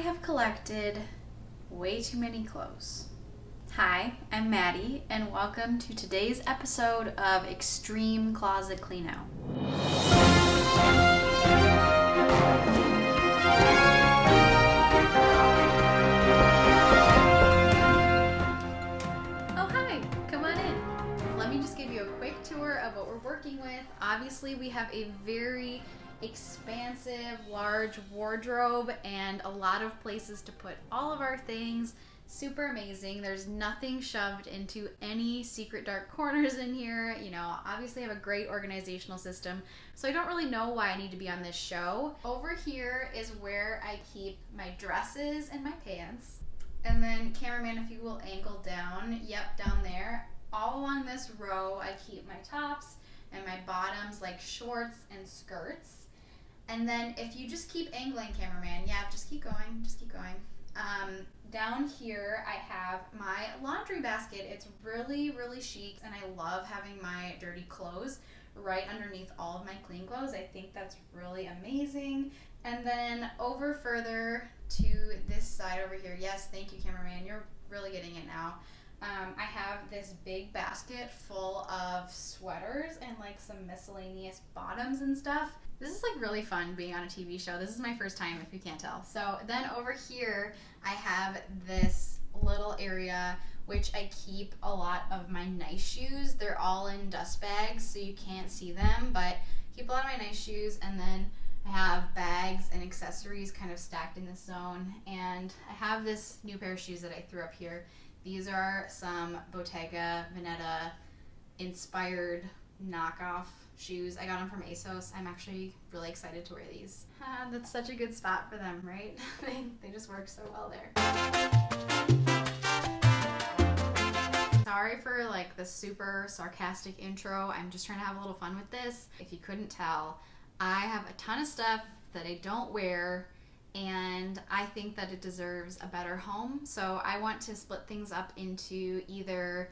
have collected way too many clothes. Hi, I'm Maddie, and welcome to today's episode of Extreme Closet Cleanout. Oh, hi, come on in. Let me just give you a quick tour of what we're working with. Obviously, we have a very expansive, large wardrobe and a lot of places to put all of our things. Super amazing. There's nothing shoved into any secret dark corners in here. You know, obviously I have a great organizational system, so I don't really know why I need to be on this show. Over here is where I keep my dresses and my pants. And then cameraman, if you will angle down, yep, down there. All along this row, I keep my tops and my bottoms, like shorts and skirts. And then if you just keep angling, cameraman, yeah, just keep going. Down here, I have my laundry basket. It's really, really chic, and I love having my dirty clothes right underneath all of my clean clothes. I think that's really amazing. And then over further to this side over here, yes, thank you, cameraman, you're really getting it now. I have this big basket full of sweaters and like some miscellaneous bottoms and stuff. This is like really fun being on a TV show. This is my first time, if you can't tell. So then over here, I have this little area which I keep a lot of my nice shoes. They're all in dust bags, so you can't see them, but keep a lot of my nice shoes. And then I have bags and accessories kind of stacked in this zone. And I have this new pair of shoes that I threw up here. These are some Bottega Veneta inspired knockoff shoes. I got them from ASOS. I'm actually really excited to wear these. That's such a good spot for them, right? they just work so well there. Sorry for like the super sarcastic intro. I'm just trying to have a little fun with this. If you couldn't tell, I have a ton of stuff that I don't wear, and I think that it deserves a better home. So I want to split things up into either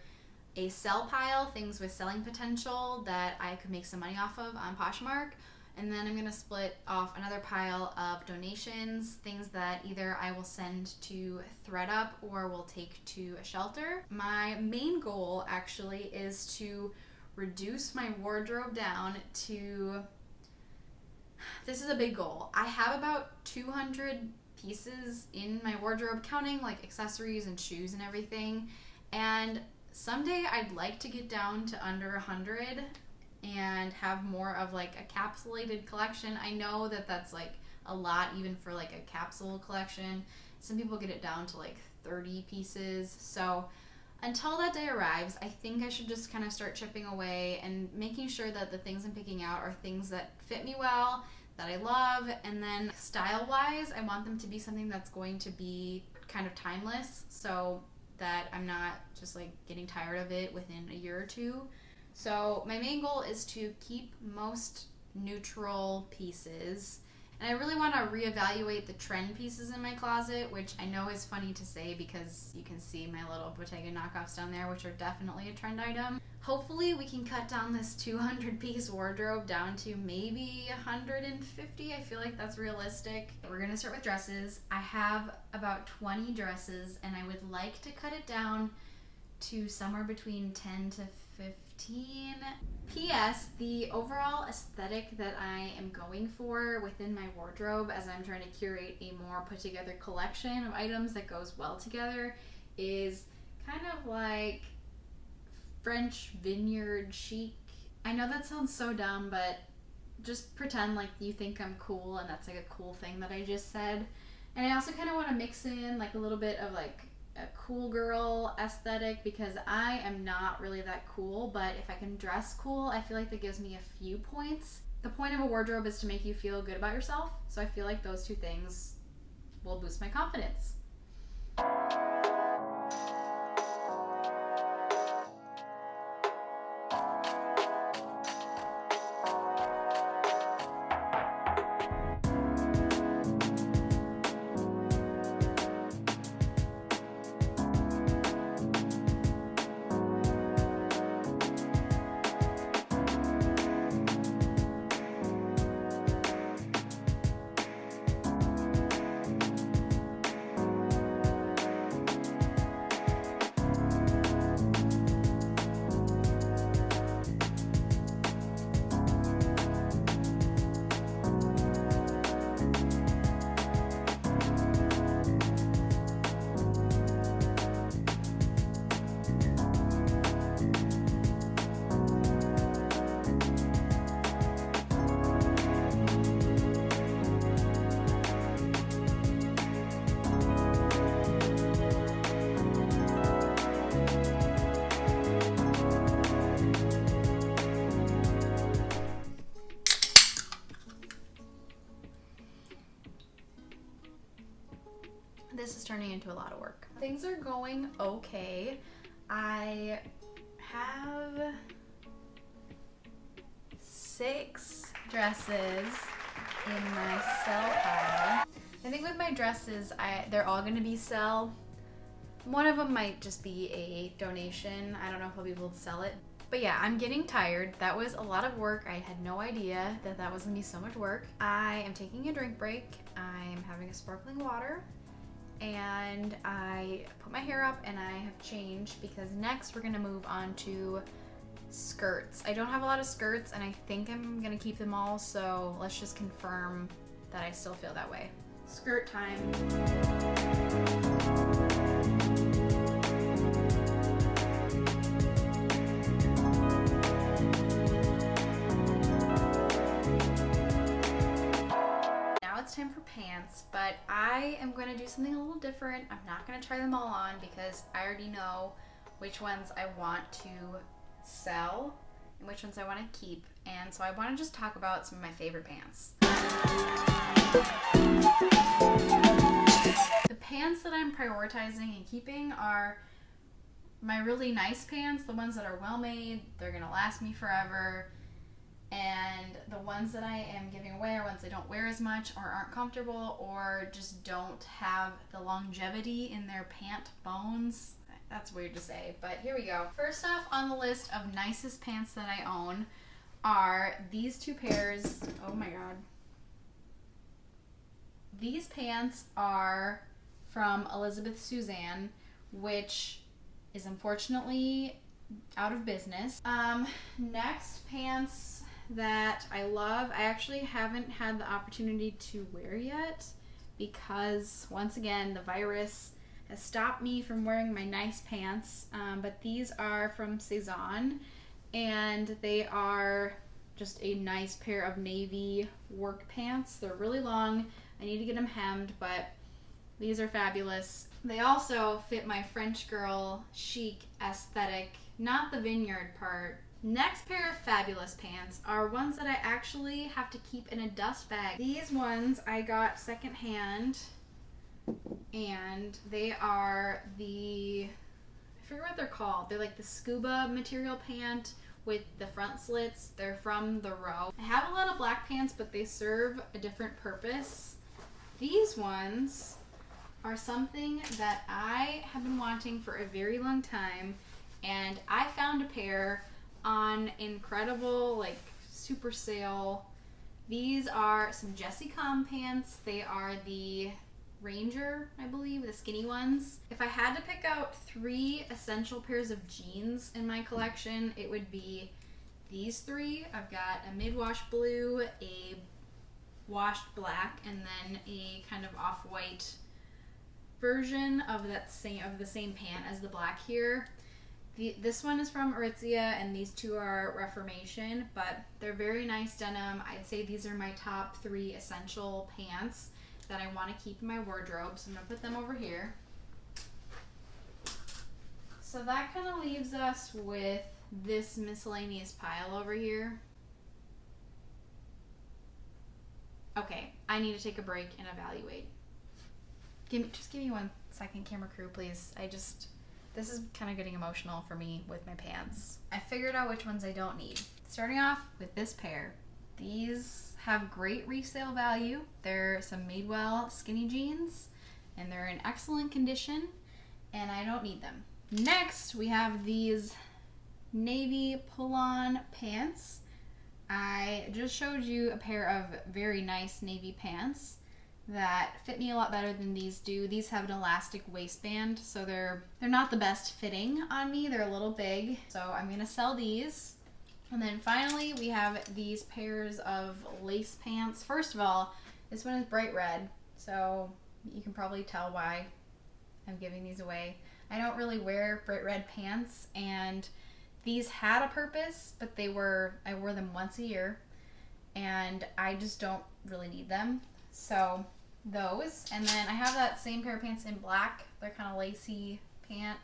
a sell pile, things with selling potential that I could make some money off of on Poshmark, and then I'm going to split off another pile of donations, things that either I will send to ThredUp or will take to a shelter. My main goal actually is to reduce my wardrobe down to, this is a big goal. I have about 200 pieces in my wardrobe, counting like accessories and shoes and everything, and someday I'd like to get down to under 100 and have more of like a capsulated collection. I know that that's like a lot even for like a capsule collection. Some people get it down to like 30 pieces. So until that day arrives, I think I should just kind of start chipping away and making sure that the things I'm picking out are things that fit me well, that I love, and then style-wise, I want them to be something that's going to be kind of timeless, so that I'm not just like getting tired of it within a year or two. So my main goal is to keep most neutral pieces, and I really want to reevaluate the trend pieces in my closet, which I know is funny to say because you can see my little Bottega knockoffs down there, which are definitely a trend item. Hopefully we can cut down this 200 piece wardrobe down to maybe 150. I feel like that's realistic. We're gonna start with dresses. I have about 20 dresses, and I would like to cut it down to somewhere between 10 to 15. P.S. The overall aesthetic that I am going for within my wardrobe as I'm trying to curate a more put together collection of items that goes well together is kind of like French vineyard chic. I know that sounds so dumb, but just pretend like you think I'm cool and that's like a cool thing that I just said. And I also kind of want to mix in like a little bit of like a cool girl aesthetic, because I am not really that cool, but if I can dress cool, I feel like that gives me a few points. The point of a wardrobe is to make you feel good about yourself, so I feel like those two things will boost my confidence. This is turning into a lot of work. Things are going okay. I have 6 dresses in my sell pile. I think with my dresses, they're all gonna be sell. One of them might just be a donation. I don't know if I'll be able to sell it. But yeah, I'm getting tired. That was a lot of work. I had no idea that that was gonna be so much work. I am taking a drink break. I'm having a sparkling water. And I put my hair up and I have changed because next we're gonna move on to skirts. I don't have a lot of skirts and I think I'm gonna keep them all, so let's just confirm that I still feel that way. Skirt time. It's time for pants, but I am going to do something a little different. I'm not going to try them all on because I already know which ones I want to sell and which ones I want to keep, and so I want to just talk about some of my favorite pants. The pants that I'm prioritizing and keeping are my really nice pants, the ones that are well made, they're going to last me forever. And the ones that I am giving away are ones I don't wear as much or aren't comfortable or just don't have the longevity in their pant bones. That's weird to say, but here we go. First off on the list of nicest pants that I own are these 2 pairs. Oh my god. These pants are from Elizabeth Suzanne, which is unfortunately out of business. Next, pants that I love. I actually haven't had the opportunity to wear yet because once again the virus has stopped me from wearing my nice pants, but these are from Cezanne and they are just a nice pair of navy work pants. They're really long. I need to get them hemmed, but these are fabulous. They also fit my French girl chic aesthetic, not the vineyard part. Next pair of fabulous pants are ones that I actually have to keep in a dust bag. These ones I got secondhand, and they are I forget what they're called. They're like the scuba material pant with the front slits. They're from the Row. I have a lot of black pants, but they serve a different purpose. These ones are something that I have been wanting for a very long time, and I found a pair on incredible, like, super sale. These are some Jessie Com pants. They are the Ranger, I believe, the skinny ones. If I had to pick out 3 essential pairs of jeans in my collection, it would be these 3. I've got a mid-wash blue, a washed black, and then a kind of off-white version of the same pant as the black here. This one is from Aritzia and these 2 are Reformation, but they're very nice denim. I'd say these are my top 3 essential pants that I want to keep in my wardrobe, so I'm going to put them over here. So that kind of leaves us with this miscellaneous pile over here. Okay, I need to take a break and evaluate. Just give me 1 second, camera crew, please. This is kind of getting emotional for me with my pants. I figured out which ones I don't need. Starting off with this pair. These have great resale value. They're some Madewell skinny jeans, and they're in excellent condition, and I don't need them. Next, we have these navy pull-on pants. I just showed you a pair of very nice navy pants that fit me a lot better than these do. These have an elastic waistband, so they're not the best fitting on me. They're a little big, so I'm gonna sell these. And then finally, we have these pairs of lace pants. First of all, this one is bright red, so you can probably tell why I'm giving these away. I don't really wear bright red pants, and these had a purpose, but I wore them once a year, and I just don't really need them. So those, and then I have that same pair of pants in black. They're kind of lacy pant,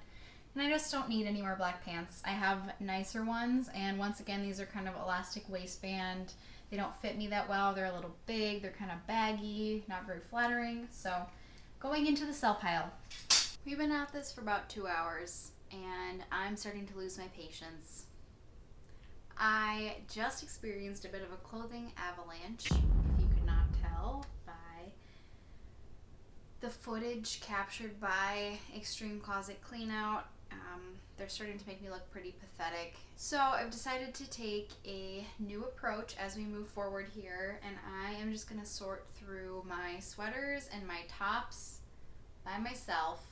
and I just don't need any more black pants. I have nicer ones, and once again, these are kind of elastic waistband. They don't fit me that well. They're a little big. They're kind of baggy, not very flattering. So Going into the sell pile. We've been at this for about 2 hours and I'm starting to lose my patience. I just experienced a bit of a clothing avalanche, if you could not tell by the footage captured by Extreme Closet Cleanout. They're starting to make me look pretty pathetic. So I've decided to take a new approach as we move forward here, and I am just going to sort through my sweaters and my tops by myself.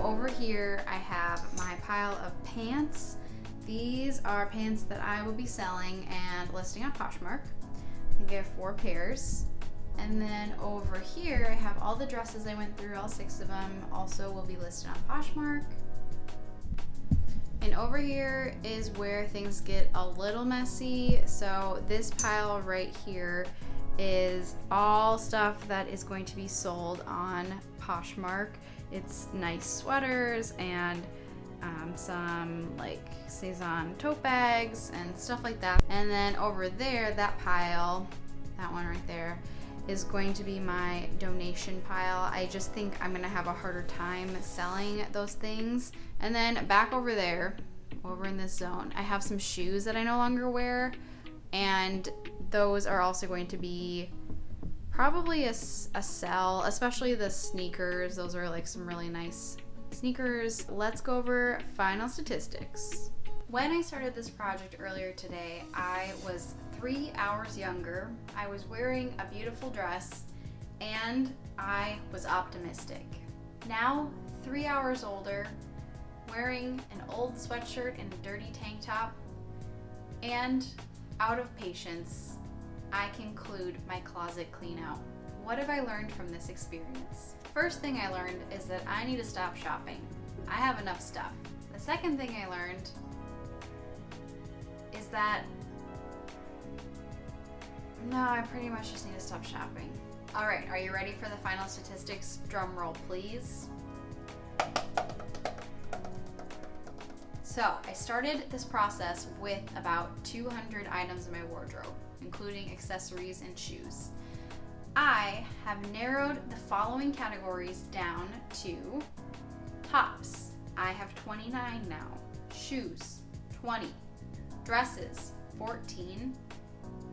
Over here I have my pile of pants. These are pants that I will be selling and listing on Poshmark. I think I have 4 pairs. And then over here I have all the dresses I went through, all 6 of them, also will be listed on Poshmark. And over here is where things get a little messy. So this pile right here is all stuff that is going to be sold on Poshmark. It's nice sweaters and some like Cezanne tote bags and stuff like that. And then over there, that pile, that one right there, is going to be my donation pile. I just think I'm gonna have a harder time selling those things. And then back over there, over in this zone, I have some shoes that I no longer wear, and those are also going to be probably a sell, especially the sneakers. Those are like some really nice sneakers. Let's go over final statistics. When I started this project earlier today, I was 3 hours younger. I was wearing a beautiful dress and I was optimistic. Now, 3 hours older, wearing an old sweatshirt and a dirty tank top, and out of patience, I conclude my closet clean out. What have I learned from this experience? First thing I learned is that I need to stop shopping. I have enough stuff. The second thing I learned is that no, I pretty much just need to stop shopping. All right, are you ready for the final statistics? Drum roll, please. So I started this process with about 200 items in my wardrobe, including accessories and shoes. I have narrowed the following categories down to tops. I have 29 now. Shoes, 20. Dresses, 14.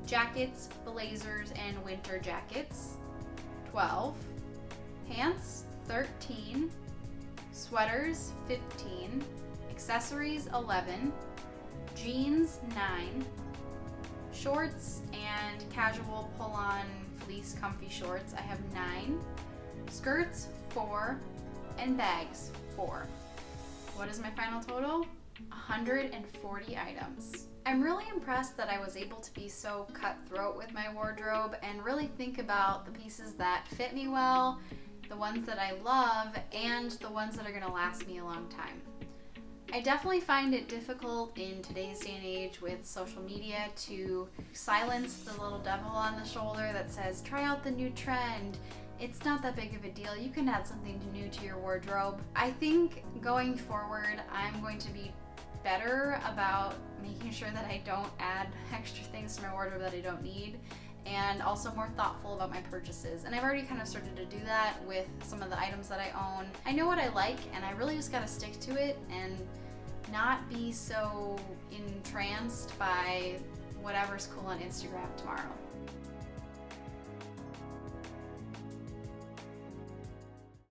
Jackets, blazers, and winter jackets, 12. Pants, 13. Sweaters, 15. Accessories, 11. Jeans, 9. Shorts and casual pull-on fleece comfy shorts, I have 9. Skirts, 4. And bags, 4. What is my final total? 140 items. I'm really impressed that I was able to be so cutthroat with my wardrobe and really think about the pieces that fit me well, the ones that I love, and the ones that are gonna last me a long time. I definitely find it difficult in today's day and age with social media to silence the little devil on the shoulder that says, try out the new trend. It's not that big of a deal. You can add something new to your wardrobe. I think going forward, I'm going to be better about making sure that I don't add extra things to my wardrobe that I don't need, and also more thoughtful about my purchases. And I've already kind of started to do that with some of the items that I own. I know what I like, and I really just gotta stick to it and not be so entranced by whatever's cool on Instagram tomorrow.